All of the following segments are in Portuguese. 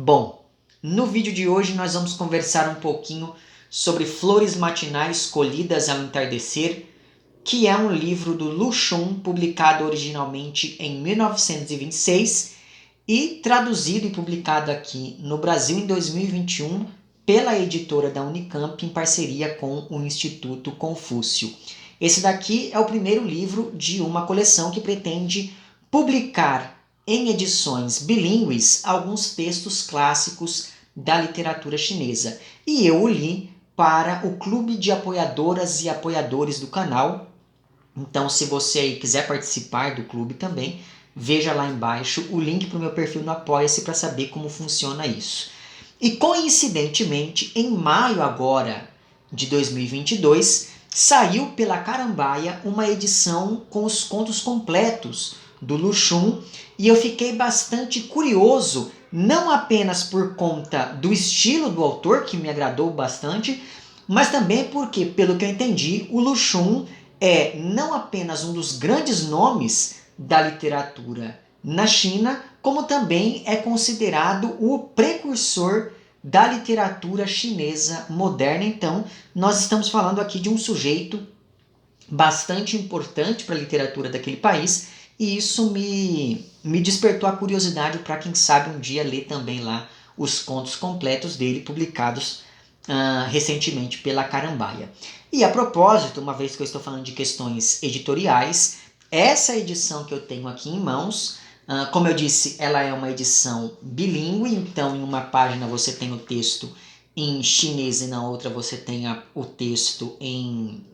Bom, no vídeo de hoje nós vamos conversar um pouquinho sobre Flores Matinais Colhidas ao Entardecer, que é um livro do Lu Xun, publicado originalmente em 1926 e traduzido e publicado aqui no Brasil em 2021 pela editora da Unicamp em parceria com o Instituto Confúcio. Esse daqui é o primeiro livro de uma coleção que pretende publicar em edições bilíngues alguns textos clássicos da literatura chinesa. E eu o li para o clube de apoiadoras e apoiadores do canal. Então, se você aí quiser participar do clube também, veja lá embaixo o link para o meu perfil no Apoia-se para saber como funciona isso. E coincidentemente, em maio agora de 2022, saiu pela Carambaia uma edição com os contos completos do Lu Xun, e eu fiquei bastante curioso, não apenas por conta do estilo do autor, que me agradou bastante, mas também porque, pelo que eu entendi, o Lu Xun é não apenas um dos grandes nomes da literatura na China, como também é considerado o precursor da literatura chinesa moderna. Então, nós estamos falando aqui de um sujeito bastante importante para a literatura daquele país, e isso me despertou a curiosidade para, quem sabe, um dia ler também lá os contos completos dele, publicados recentemente pela Carambaia. E a propósito, uma vez que eu estou falando de questões editoriais, essa edição que eu tenho aqui em mãos, como eu disse, ela é uma edição bilíngue, então em uma página você tem o texto em chinês e na outra você tem o texto em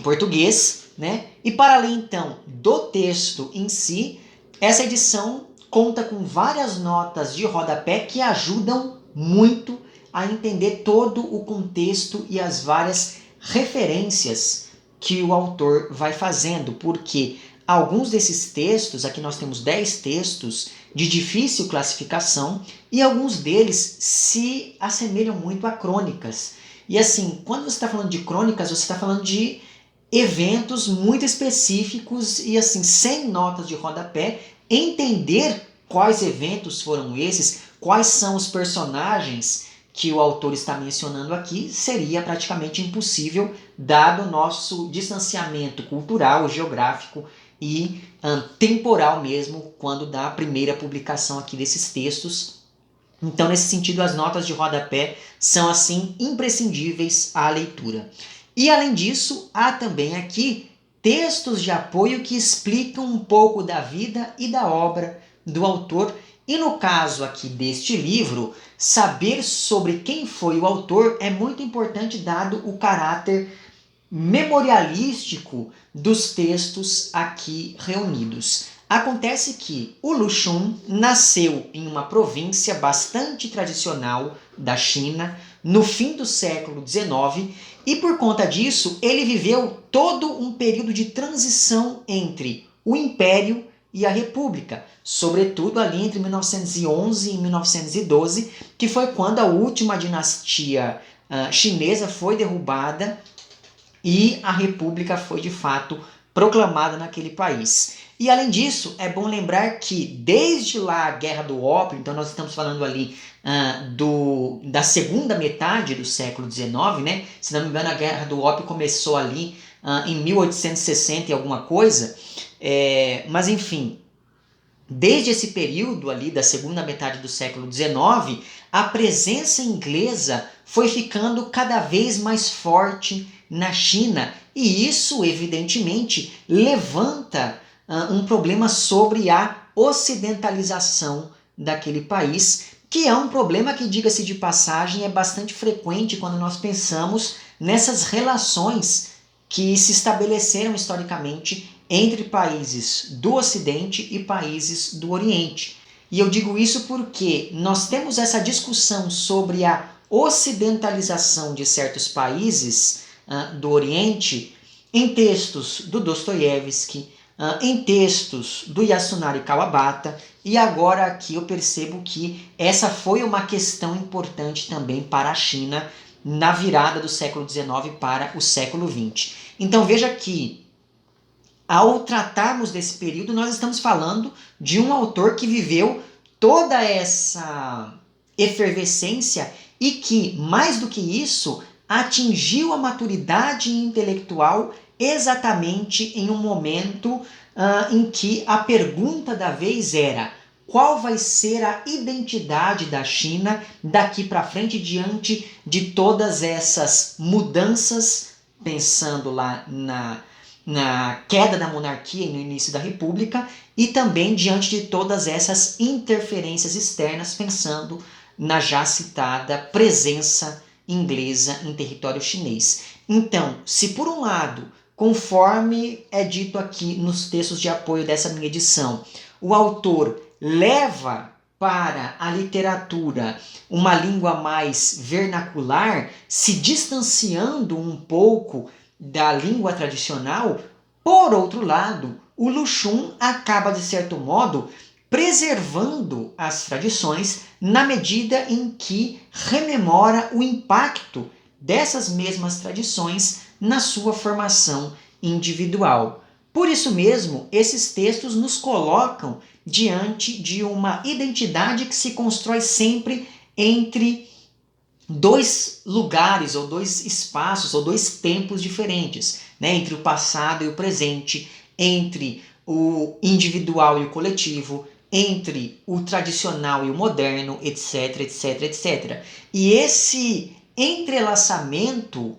português, né? E para além então do texto em si, essa edição conta com várias notas de rodapé que ajudam muito a entender todo o contexto e as várias referências que o autor vai fazendo, porque alguns desses textos, aqui nós temos 10 textos de difícil classificação, e alguns deles se assemelham muito a crônicas. E assim, quando você está falando de crônicas, você está falando de eventos muito específicos e assim, sem notas de rodapé, entender quais eventos foram esses, quais são os personagens que o autor está mencionando aqui, seria praticamente impossível, dado o nosso distanciamento cultural, geográfico e temporal mesmo, quando da primeira publicação aqui desses textos. Então, nesse sentido, as notas de rodapé são, assim, imprescindíveis à leitura. E, além disso, há também aqui textos de apoio que explicam um pouco da vida e da obra do autor. E no caso aqui deste livro, saber sobre quem foi o autor é muito importante, dado o caráter memorialístico dos textos aqui reunidos. Acontece que o Lu Xun nasceu em uma província bastante tradicional da China no fim do século XIX, e por conta disso ele viveu todo um período de transição entre o Império e a República, sobretudo ali entre 1911 e 1912, que foi quando a última dinastia chinesa foi derrubada e a República foi de fato proclamada naquele país. E além disso, é bom lembrar que desde lá a Guerra do Ópio, então nós estamos falando ali da segunda metade do século XIX, né? Se não me engano, a Guerra do Ópio começou ali em 1860 e alguma coisa, mas enfim, desde esse período ali da segunda metade do século XIX, a presença inglesa foi ficando cada vez mais forte na China, e isso evidentemente levanta um problema sobre a ocidentalização daquele país, que é um problema que, diga-se de passagem, é bastante frequente quando nós pensamos nessas relações que se estabeleceram historicamente entre países do Ocidente e países do Oriente. E eu digo isso porque nós temos essa discussão sobre a ocidentalização de certos países do Oriente em textos do Dostoiévski, em textos do Yasunari Kawabata, e agora aqui eu percebo que essa foi uma questão importante também para a China na virada do século XIX para o século XX. Então veja que, ao tratarmos desse período, nós estamos falando de um autor que viveu toda essa efervescência e que, mais do que isso, atingiu a maturidade intelectual exatamente em um momento em que a pergunta da vez era: qual vai ser a identidade da China daqui para frente diante de todas essas mudanças, pensando lá na queda da monarquia e no início da república, e também diante de todas essas interferências externas, pensando na já citada presença inglesa em território chinês. Então, se por um lado, conforme é dito aqui nos textos de apoio dessa minha edição, o autor leva para a literatura uma língua mais vernacular, se distanciando um pouco da língua tradicional, por outro lado, o Lu Xun acaba, de certo modo, preservando as tradições na medida em que rememora o impacto dessas mesmas tradições na sua formação individual. Por isso mesmo, esses textos nos colocam diante de uma identidade que se constrói sempre entre dois lugares, ou dois espaços, ou dois tempos diferentes, né? Entre o passado e o presente, entre o individual e o coletivo, entre o tradicional e o moderno, etc, etc, etc. E esse entrelaçamento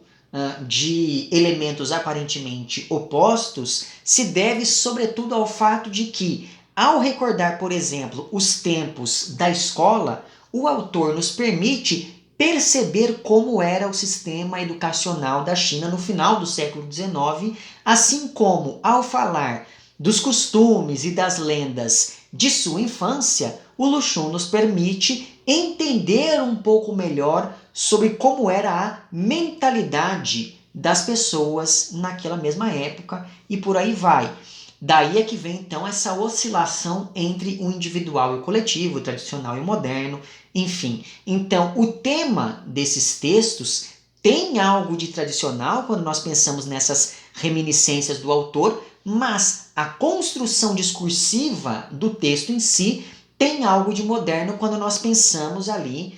de elementos aparentemente opostos se deve sobretudo ao fato de que, ao recordar, por exemplo, os tempos da escola, o autor nos permite perceber como era o sistema educacional da China no final do século XIX, assim como, ao falar dos costumes e das lendas de sua infância, o Lu Xun nos permite entender um pouco melhor sobre como era a mentalidade das pessoas naquela mesma época e por aí vai. Daí é que vem então essa oscilação entre o individual e o coletivo, o tradicional e o moderno, enfim. Então, o tema desses textos tem algo de tradicional quando nós pensamos nessas reminiscências do autor, mas a construção discursiva do texto em si tem algo de moderno quando nós pensamos ali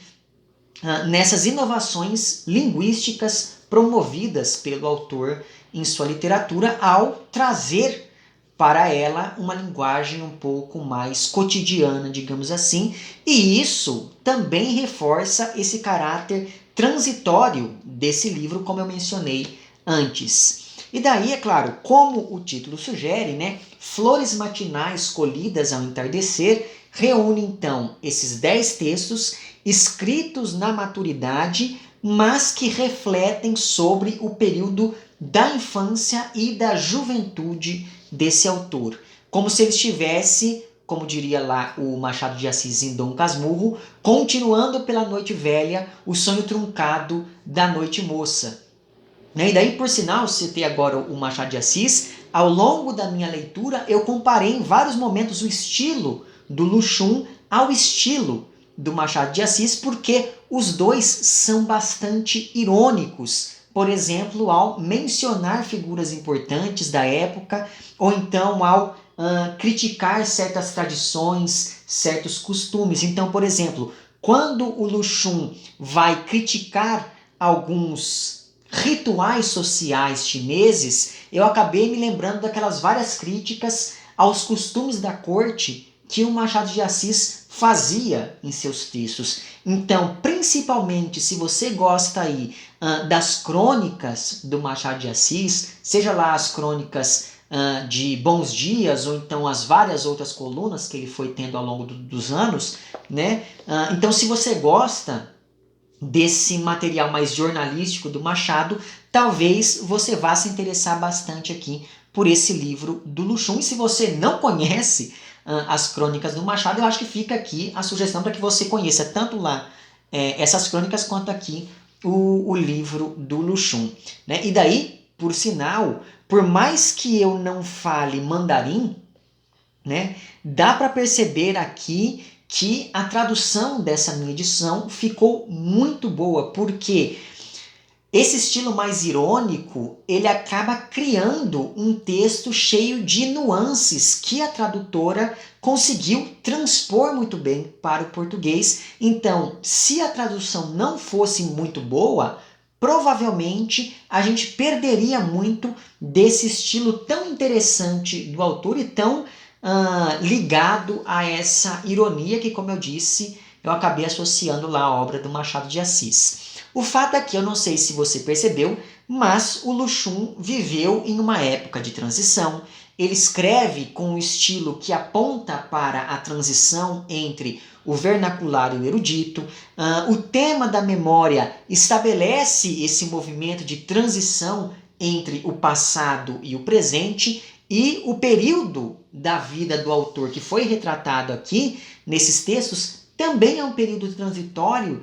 nessas inovações linguísticas promovidas pelo autor em sua literatura ao trazer para ela uma linguagem um pouco mais cotidiana, digamos assim, e isso também reforça esse caráter transitório desse livro, como eu mencionei antes. E daí, é claro, como o título sugere, né, Flores Matinais Colhidas ao Entardecer reúne então esses 10 textos escritos na maturidade, mas que refletem sobre o período da infância e da juventude desse autor, como se ele estivesse, como diria lá o Machado de Assis em Dom Casmurro, continuando pela noite velha o sonho truncado da noite moça. E daí, por sinal, citei agora o Machado de Assis, ao longo da minha leitura eu comparei em vários momentos o estilo do Lu Xun ao estilo do Machado de Assis, porque os dois são bastante irônicos, por exemplo, ao mencionar figuras importantes da época, ou então ao criticar certas tradições, certos costumes. Então, por exemplo, quando o Lu Xun vai criticar alguns rituais sociais chineses, eu acabei me lembrando daquelas várias críticas aos costumes da corte que o Machado de Assis fazia em seus textos. Então, principalmente se você gosta aí das crônicas do Machado de Assis, seja lá as crônicas de Bons Dias ou então as várias outras colunas que ele foi tendo ao longo dos anos, né? Então, se você gosta desse material mais jornalístico do Machado, talvez você vá se interessar bastante aqui por esse livro do Lu Xun. E se você não conhece as crônicas do Machado, eu acho que fica aqui a sugestão para que você conheça tanto lá essas crônicas quanto aqui o livro do Lu Xun, né? E daí, por sinal, por mais que eu não fale mandarim, né, dá para perceber aqui que a tradução dessa minha edição ficou muito boa, porque Esse estilo mais irônico, ele acaba criando um texto cheio de nuances que a tradutora conseguiu transpor muito bem para o português. Então, se a tradução não fosse muito boa, provavelmente a gente perderia muito desse estilo tão interessante do autor e tão ligado a essa ironia que, como eu disse, eu acabei associando lá a obra do Machado de Assis. O fato é que eu não sei se você percebeu, mas o Luxun viveu em uma época de transição. Ele escreve com um estilo que aponta para a transição entre o vernacular e o erudito. O tema da memória estabelece esse movimento de transição entre o passado e o presente, e o período da vida do autor que foi retratado aqui nesses textos também é um período transitório,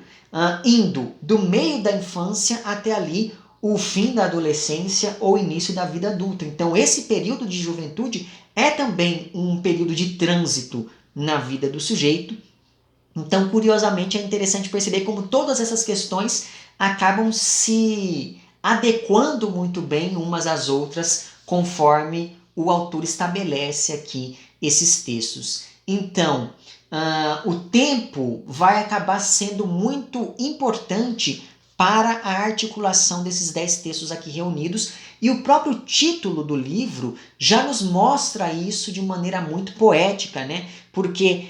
indo do meio da infância até ali o fim da adolescência ou início da vida adulta. Então, esse período de juventude é também um período de trânsito na vida do sujeito. Então, curiosamente, é interessante perceber como todas essas questões acabam se adequando muito bem umas às outras, conforme o autor estabelece aqui esses textos. Então, o tempo vai acabar sendo muito importante para a articulação desses 10 textos aqui reunidos, e o próprio título do livro já nos mostra isso de maneira muito poética, né? Porque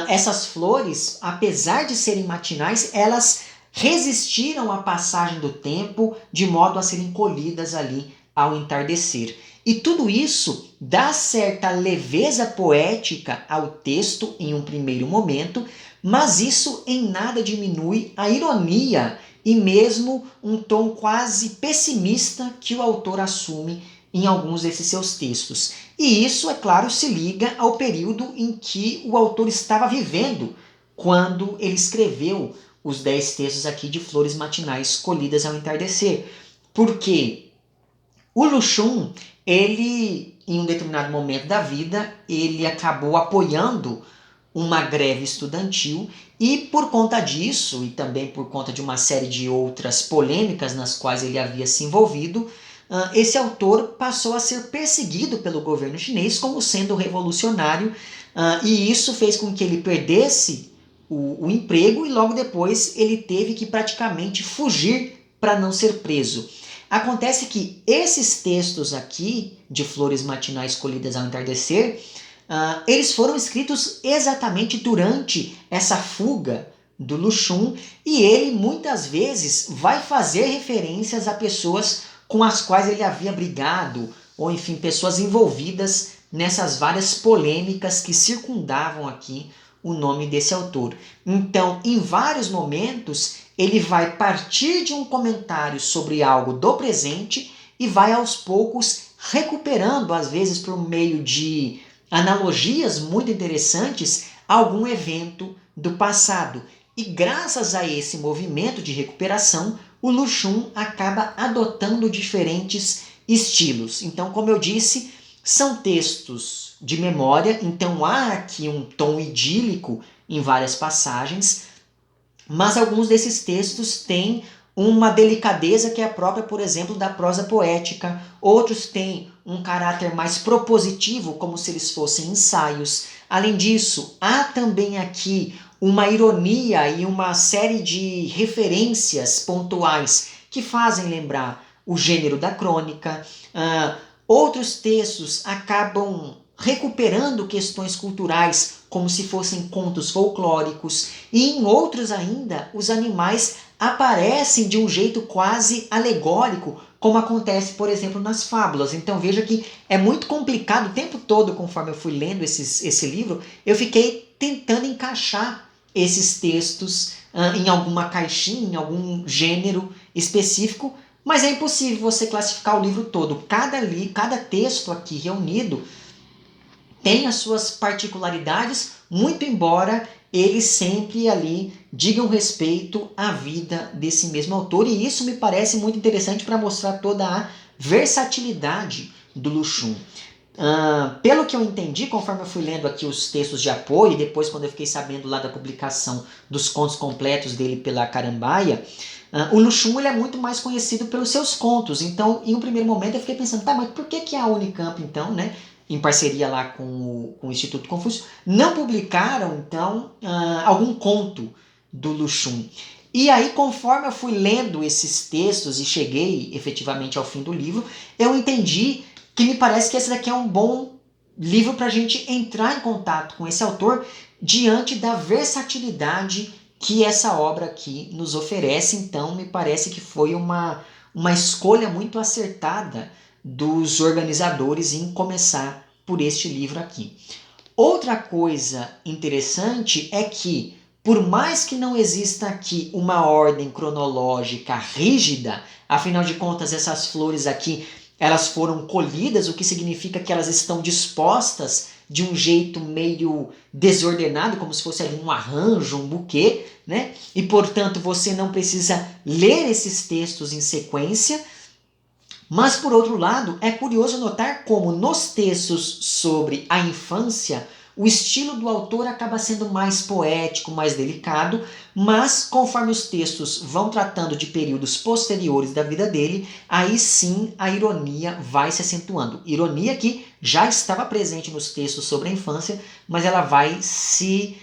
essas flores, apesar de serem matinais, elas resistiram à passagem do tempo de modo a serem colhidas ali ao entardecer. E tudo isso dá certa leveza poética ao texto em um primeiro momento, mas isso em nada diminui a ironia e mesmo um tom quase pessimista que o autor assume em alguns desses seus textos. E isso, é claro, se liga ao período em que o autor estava vivendo quando ele escreveu os 10 textos aqui de Flores Matinais Colhidas ao Entardecer. Porque o Luxun, ele, em um determinado momento da vida, ele acabou apoiando uma greve estudantil e por conta disso, e também por conta de uma série de outras polêmicas nas quais ele havia se envolvido, esse autor passou a ser perseguido pelo governo chinês como sendo revolucionário, e isso fez com que ele perdesse o emprego e logo depois ele teve que praticamente fugir para não ser preso. Acontece que esses textos aqui, de Flores Matinais Colhidas ao Entardecer, eles foram escritos exatamente durante essa fuga do Luxun, e ele muitas vezes vai fazer referências a pessoas com as quais ele havia brigado, ou enfim, pessoas envolvidas nessas várias polêmicas que circundavam aqui o nome desse autor. Então, em vários momentos, ele vai partir de um comentário sobre algo do presente e vai aos poucos recuperando, às vezes por meio de analogias muito interessantes, algum evento do passado. E graças a esse movimento de recuperação, o Luxun acaba adotando diferentes estilos. Então, como eu disse, são textos de memória, então há aqui um tom idílico em várias passagens, mas alguns desses textos têm uma delicadeza que é própria, por exemplo, da prosa poética. Outros têm um caráter mais propositivo, como se eles fossem ensaios. Além disso, há também aqui uma ironia e uma série de referências pontuais que fazem lembrar o gênero da crônica. Outros textos acabam recuperando questões culturais, como se fossem contos folclóricos, e em outros ainda, os animais aparecem de um jeito quase alegórico, como acontece, por exemplo, nas fábulas. Então veja que é muito complicado o tempo todo, conforme eu fui lendo esse livro, eu fiquei tentando encaixar esses textos em alguma caixinha, em algum gênero específico, mas é impossível você classificar o livro todo. Cada texto aqui reunido tem as suas particularidades, muito embora eles sempre ali digam respeito à vida desse mesmo autor, e isso me parece muito interessante para mostrar toda a versatilidade do Luxun. Pelo que eu entendi, conforme eu fui lendo aqui os textos de apoio, e depois quando eu fiquei sabendo lá da publicação dos contos completos dele pela Carambaia, o Luxum ele é muito mais conhecido pelos seus contos. Então, em um primeiro momento, eu fiquei pensando, tá, mas por que a Unicamp, então, né, em parceria lá com o Instituto Confúcio, não publicaram, então, algum conto do Luxum? E aí, conforme eu fui lendo esses textos e cheguei efetivamente ao fim do livro, eu entendi que me parece que esse daqui é um bom livro para a gente entrar em contato com esse autor diante da versatilidade que essa obra aqui nos oferece. Então, me parece que foi uma escolha muito acertada dos organizadores em começar por este livro aqui. Outra coisa interessante é que, por mais que não exista aqui uma ordem cronológica rígida, afinal de contas, essas flores aqui elas foram colhidas, o que significa que elas estão dispostas de um jeito meio desordenado, como se fosse ali um arranjo, um buquê, né? E portanto você não precisa ler esses textos em sequência. Mas por outro lado, é curioso notar como nos textos sobre a infância o estilo do autor acaba sendo mais poético, mais delicado, mas conforme os textos vão tratando de períodos posteriores da vida dele, aí sim a ironia vai se acentuando. Ironia que já estava presente nos textos sobre a infância, mas ela vai se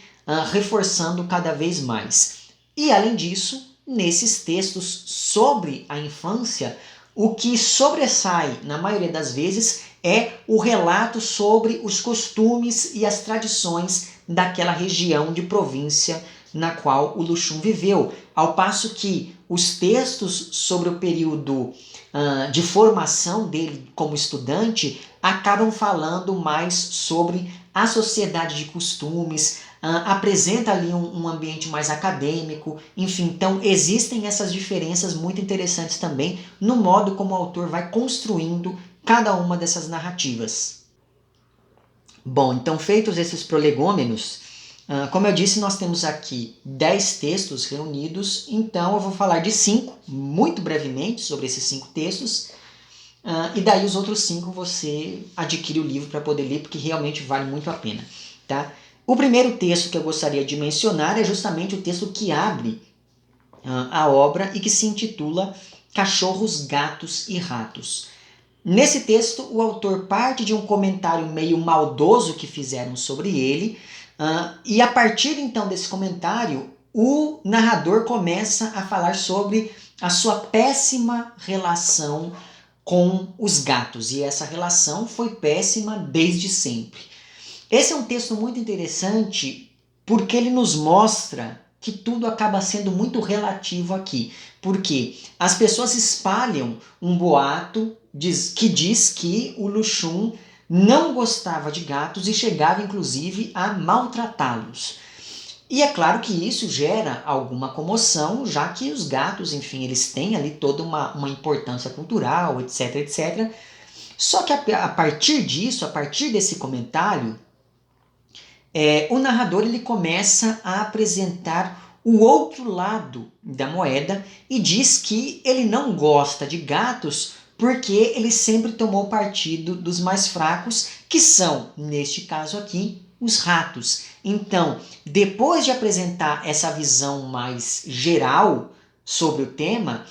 reforçando cada vez mais. E além disso, nesses textos sobre a infância, o que sobressai, na maioria das vezes, é o relato sobre os costumes e as tradições daquela região de província na qual o Luxum viveu. Ao passo que os textos sobre o período de formação dele como estudante acabam falando mais sobre a sociedade de costumes, apresenta ali um ambiente mais acadêmico, enfim, então existem essas diferenças muito interessantes também no modo como o autor vai construindo cada uma dessas narrativas. Bom, então feitos esses prolegômenos, como eu disse, nós temos aqui 10 textos reunidos, então eu vou falar de 5, muito brevemente, sobre esses 5 textos, e daí os outros 5 você adquire o livro para poder ler, porque realmente vale muito a pena. Tá? O primeiro texto que eu gostaria de mencionar é justamente o texto que abre a obra e que se intitula Cachorros, Gatos e Ratos. Nesse texto, o autor parte de um comentário meio maldoso que fizeram sobre ele, e a partir então desse comentário, o narrador começa a falar sobre a sua péssima relação com os gatos, e essa relação foi péssima desde sempre. Esse é um texto muito interessante porque ele nos mostra que tudo acaba sendo muito relativo aqui. Porque as pessoas espalham um boato que diz que o Luxum não gostava de gatos e chegava inclusive a maltratá-los. E é claro que isso gera alguma comoção, já que os gatos, enfim, eles têm ali toda uma importância cultural, etc, etc. Só que a partir disso, a partir desse comentário, o narrador ele começa a apresentar o outro lado da moeda e diz que ele não gosta de gatos porque ele sempre tomou partido dos mais fracos, que são, neste caso aqui, os ratos. Então, depois de apresentar essa visão mais geral sobre o tema,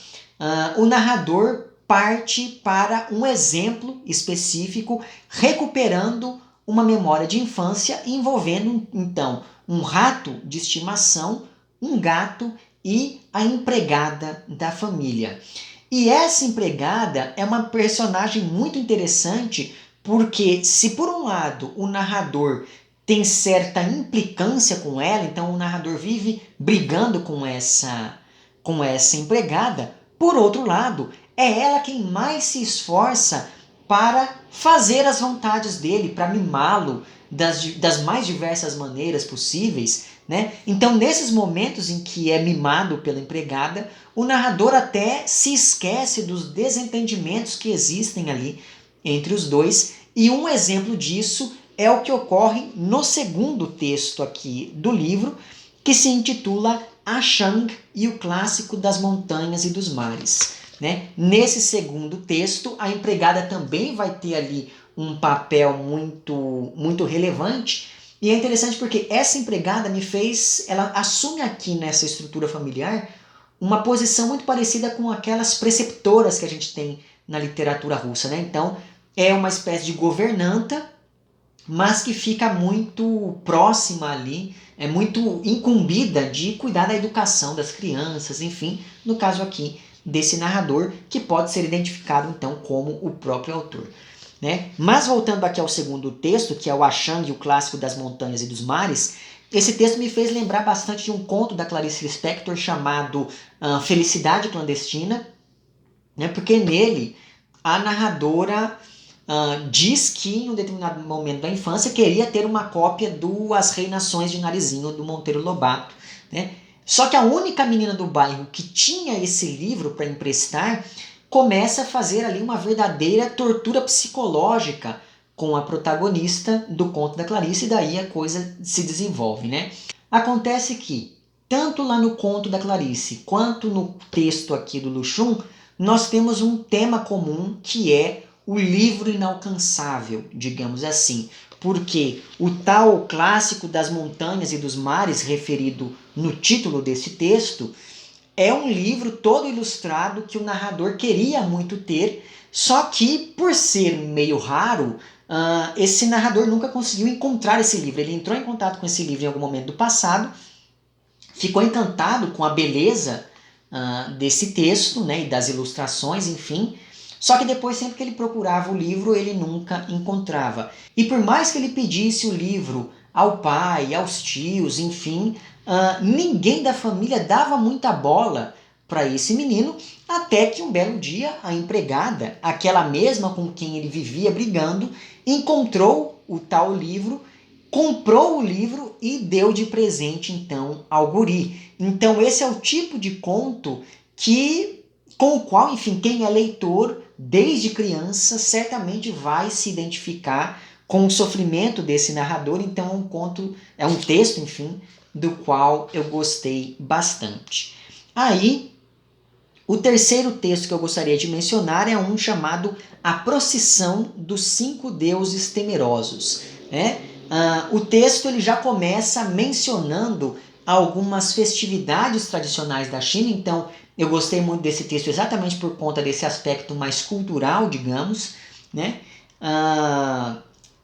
o narrador parte para um exemplo específico, recuperando uma memória de infância envolvendo, então, um rato de estimação, um gato e a empregada da família. E essa empregada é uma personagem muito interessante porque, se por um lado o narrador tem certa implicância com ela, então o narrador vive brigando com essa empregada, por outro lado, é ela quem mais se esforça para fazer as vontades dele, para mimá-lo das mais diversas maneiras possíveis, né? Então, nesses momentos em que é mimado pela empregada, o narrador até se esquece dos desentendimentos que existem ali entre os dois, e um exemplo disso é o que ocorre no segundo texto aqui do livro, que se intitula A Shang e o Clássico das Montanhas e dos Mares. Né? Nesse segundo texto, a empregada também vai ter ali um papel muito relevante. E é interessante porque essa empregada ela assume aqui nessa estrutura familiar uma posição muito parecida com aquelas preceptoras que a gente tem na literatura russa, né? Então, é uma espécie de governanta, mas que fica muito próxima ali, é muito incumbida de cuidar da educação das crianças, enfim, no caso aqui desse narrador, que pode ser identificado então como o próprio autor. Né? Mas voltando aqui ao segundo texto, que é o Ashang, o clássico das montanhas e dos mares, esse texto me fez lembrar bastante de um conto da Clarice Lispector chamado Felicidade Clandestina, né? Porque nele a narradora diz que em um determinado momento da infância queria ter uma cópia do As Reinações de Narizinho, do Monteiro Lobato. Né? Só que a única menina do bairro que tinha esse livro para emprestar começa a fazer ali uma verdadeira tortura psicológica com a protagonista do conto da Clarice, e daí a coisa se desenvolve. Né? Acontece que, tanto lá no conto da Clarice quanto no texto aqui do Lushun, nós temos um tema comum que é o livro inalcançável, digamos assim. Porque o tal clássico das montanhas e dos mares, referido no título desse texto, é um livro todo ilustrado que o narrador queria muito ter, só que, por ser meio raro, esse narrador nunca conseguiu encontrar esse livro. Ele entrou em contato com esse livro em algum momento do passado, ficou encantado com a beleza desse texto, né, e das ilustrações, enfim. Só que depois, sempre que ele procurava o livro, ele nunca encontrava. E por mais que ele pedisse o livro ao pai, aos tios, enfim, ninguém da família dava muita bola para esse menino, até que um belo dia a empregada, aquela mesma com quem ele vivia brigando, encontrou o tal livro, comprou o livro e deu de presente então ao guri. Então esse é o tipo de conto com o qual, enfim, quem é leitor desde criança certamente vai se identificar com o sofrimento desse narrador. Então é um texto, enfim, do qual eu gostei bastante. Aí, o terceiro texto que eu gostaria de mencionar é um chamado A Procissão dos Cinco Deuses Temerosos. Né? O texto ele já começa mencionando algumas festividades tradicionais da China, então eu gostei muito desse texto exatamente por conta desse aspecto mais cultural, digamos. Né?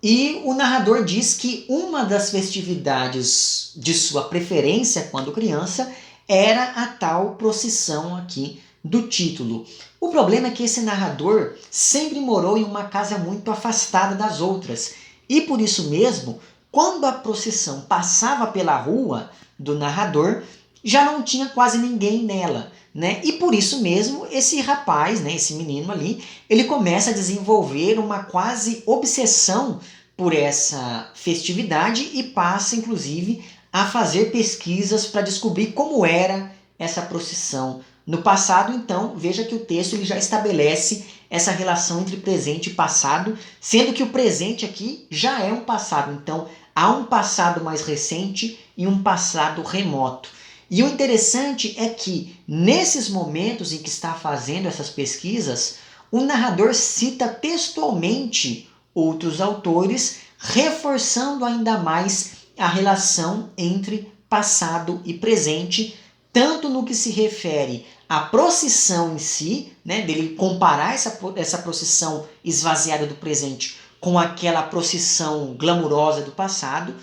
E o narrador diz que uma das festividades de sua preferência quando criança era a tal procissão aqui do título. O problema é que esse narrador sempre morou em uma casa muito afastada das outras. E por isso mesmo, quando a procissão passava pela rua do narrador, já não tinha quase ninguém nela. Né? E por isso mesmo, esse rapaz, né, esse menino ali, ele começa a desenvolver uma quase obsessão por essa festividade e passa, inclusive, a fazer pesquisas para descobrir como era essa procissão no passado. Então, veja que o texto ele já estabelece essa relação entre presente e passado, sendo que o presente aqui já é um passado. Então, há um passado mais recente e um passado remoto. E o interessante é que, nesses momentos em que está fazendo essas pesquisas, o narrador cita textualmente outros autores, reforçando ainda mais a relação entre passado e presente, tanto no que se refere à procissão em si, né, dele comparar essa procissão esvaziada do presente com aquela procissão glamurosa do passado,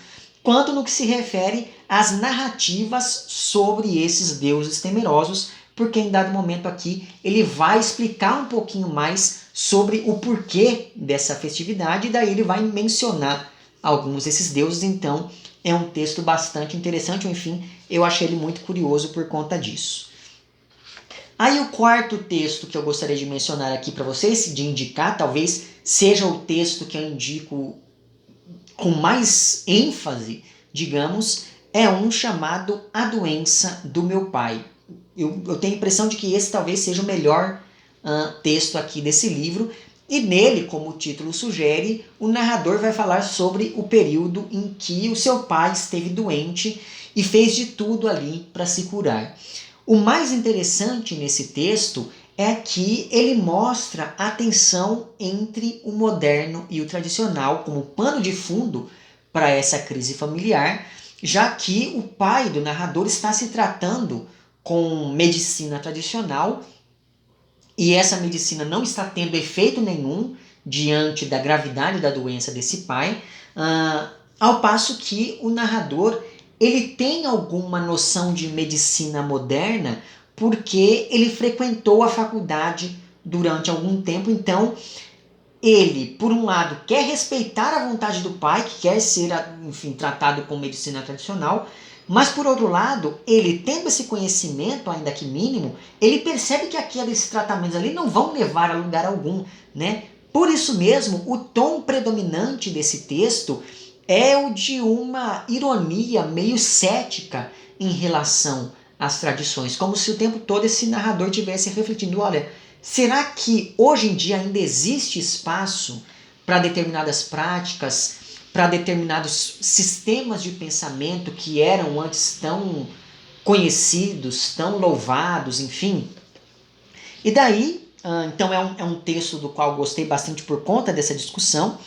quanto no que se refere às narrativas sobre esses deuses temerosos, porque em dado momento aqui ele vai explicar um pouquinho mais sobre o porquê dessa festividade, e daí ele vai mencionar alguns desses deuses. Então é um texto bastante interessante, enfim, eu achei ele muito curioso por conta disso. Aí o quarto texto que eu gostaria de mencionar aqui para vocês, de indicar, talvez seja o texto que eu indico com mais ênfase, digamos, é um chamado A Doença do Meu Pai. Eu tenho a impressão de que esse talvez seja o melhor texto aqui desse livro, e nele, como o título sugere, o narrador vai falar sobre o período em que o seu pai esteve doente e fez de tudo ali para se curar. O mais interessante nesse texto é que ele mostra a tensão entre o moderno e o tradicional como pano de fundo para essa crise familiar, já que o pai do narrador está se tratando com medicina tradicional e essa medicina não está tendo efeito nenhum diante da gravidade da doença desse pai, ao passo que o narrador ele tem alguma noção de medicina moderna porque ele frequentou a faculdade durante algum tempo, então ele, por um lado, quer respeitar a vontade do pai, que quer ser, enfim, tratado com medicina tradicional, mas por outro lado, ele tendo esse conhecimento, ainda que mínimo, ele percebe que aqueles tratamentos ali não vão levar a lugar algum, né? Por isso mesmo, o tom predominante desse texto é o de uma ironia meio cética em relação às tradições, como se o tempo todo esse narrador estivesse refletindo, olha, será que hoje em dia ainda existe espaço para determinadas práticas, para determinados sistemas de pensamento que eram antes tão conhecidos, tão louvados, enfim? E daí, então é um texto do qual gostei bastante por conta dessa discussão.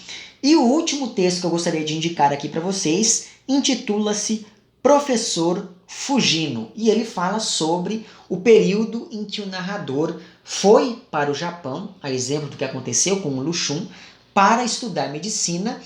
E o último texto que eu gostaria de indicar aqui para vocês intitula-se Professor Fujino. E ele fala sobre o período em que o narrador foi para o Japão, a exemplo do que aconteceu com o Lushun, para estudar medicina.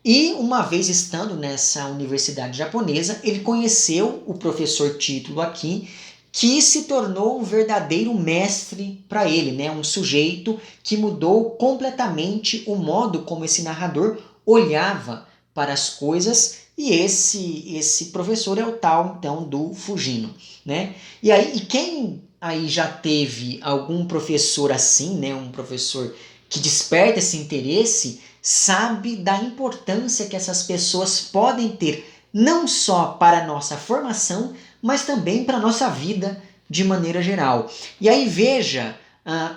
E uma vez estando nessa universidade japonesa, ele conheceu o professor Título aqui, que se tornou um verdadeiro mestre para ele, né? Um sujeito que mudou completamente o modo como esse narrador olhava para as coisas, e esse professor é o tal então do Fujino, né? E quem aí já teve algum professor assim, né? Um professor que desperta esse interesse, sabe da importância que essas pessoas podem ter não só para a nossa formação, mas também para a nossa vida de maneira geral. E aí veja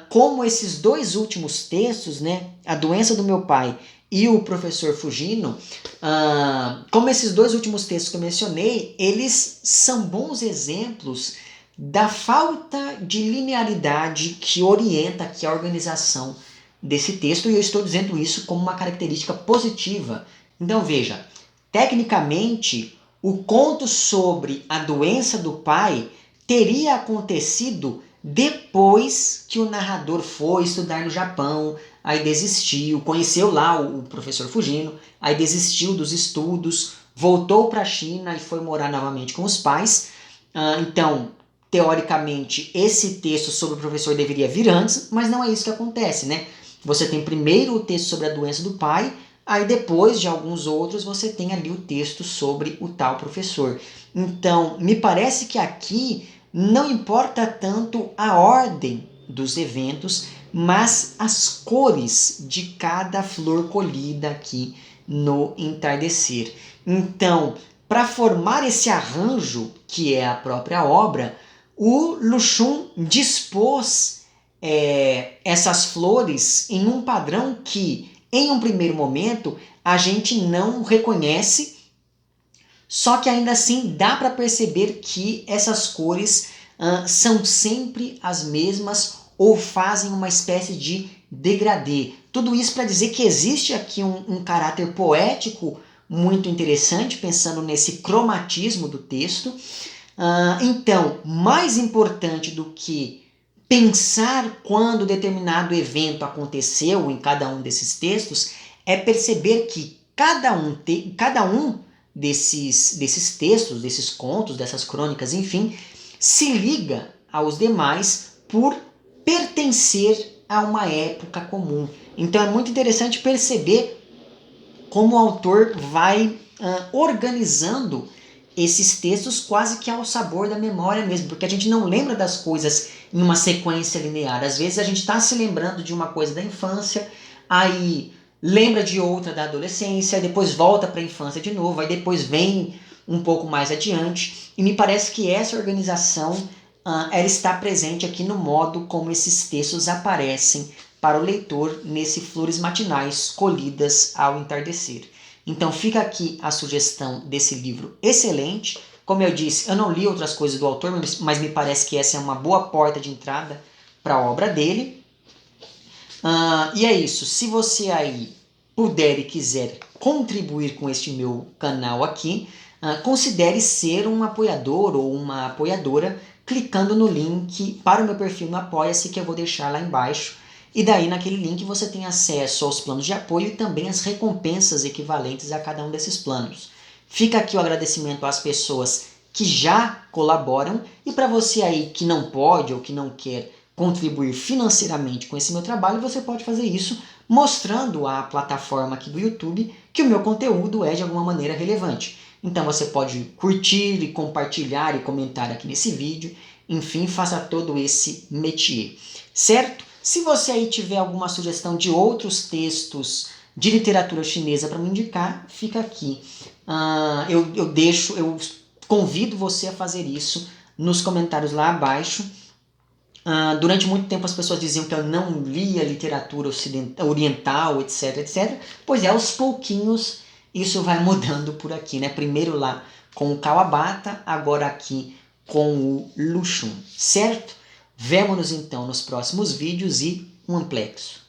como esses dois últimos textos, né, A Doença do Meu Pai e o Professor Fujino, como esses dois últimos textos que eu mencionei, eles são bons exemplos da falta de linearidade que orienta aqui a organização desse texto, e eu estou dizendo isso como uma característica positiva. Então veja, tecnicamente, o conto sobre a doença do pai teria acontecido depois que o narrador foi estudar no Japão, aí desistiu, conheceu lá o professor Fujino, aí desistiu dos estudos, voltou para a China e foi morar novamente com os pais. Então, teoricamente, esse texto sobre o professor deveria vir antes, mas não é isso que acontece, né? Você tem primeiro o texto sobre a doença do pai, aí depois de alguns outros você tem ali o texto sobre o tal professor. Então, me parece que aqui não importa tanto a ordem dos eventos, mas as cores de cada flor colhida aqui no entardecer. Então, para formar esse arranjo, que é a própria obra, o Lushun dispôs essas flores em um padrão que, em um primeiro momento, a gente não reconhece, só que ainda assim dá para perceber que essas cores são sempre as mesmas ou fazem uma espécie de degradê. Tudo isso para dizer que existe aqui um caráter poético muito interessante, pensando nesse cromatismo do texto. Então, mais importante do que pensar quando determinado evento aconteceu em cada um desses textos é perceber que cada um desses textos, desses contos, dessas crônicas, enfim, se liga aos demais por pertencer a uma época comum. Então é muito interessante perceber como o autor vai organizando esses textos quase que ao sabor da memória mesmo, porque a gente não lembra das coisas em uma sequência linear. Às vezes a gente está se lembrando de uma coisa da infância, aí lembra de outra da adolescência, depois volta para a infância de novo, aí depois vem um pouco mais adiante, e me parece que essa organização ela está presente aqui no modo como esses textos aparecem para o leitor nesse Flores Matinais colhidas ao entardecer. Então fica aqui a sugestão desse livro excelente. Como eu disse, eu não li outras coisas do autor, mas me parece que essa é uma boa porta de entrada para a obra dele. E é isso. Se você aí puder e quiser contribuir com este meu canal aqui, considere ser um apoiador ou uma apoiadora clicando no link para o meu perfil no Apoia-se, que eu vou deixar lá embaixo. E daí naquele link você tem acesso aos planos de apoio e também às recompensas equivalentes a cada um desses planos. Fica aqui o agradecimento às pessoas que já colaboram, e para você aí que não pode ou que não quer contribuir financeiramente com esse meu trabalho, você pode fazer isso mostrando à plataforma aqui do YouTube que o meu conteúdo é de alguma maneira relevante. Então você pode curtir e compartilhar e comentar aqui nesse vídeo, enfim, faça todo esse métier, certo? Se você aí tiver alguma sugestão de outros textos de literatura chinesa para me indicar, fica aqui. Eu convido você a fazer isso nos comentários lá abaixo. Durante muito tempo as pessoas diziam que eu não lia literatura oriental, etc, etc. Pois é, aos pouquinhos isso vai mudando por aqui, né? Primeiro lá com o Kawabata, agora aqui com o Lu Xun, certo? Vemo-nos então nos próximos vídeos e um amplexo.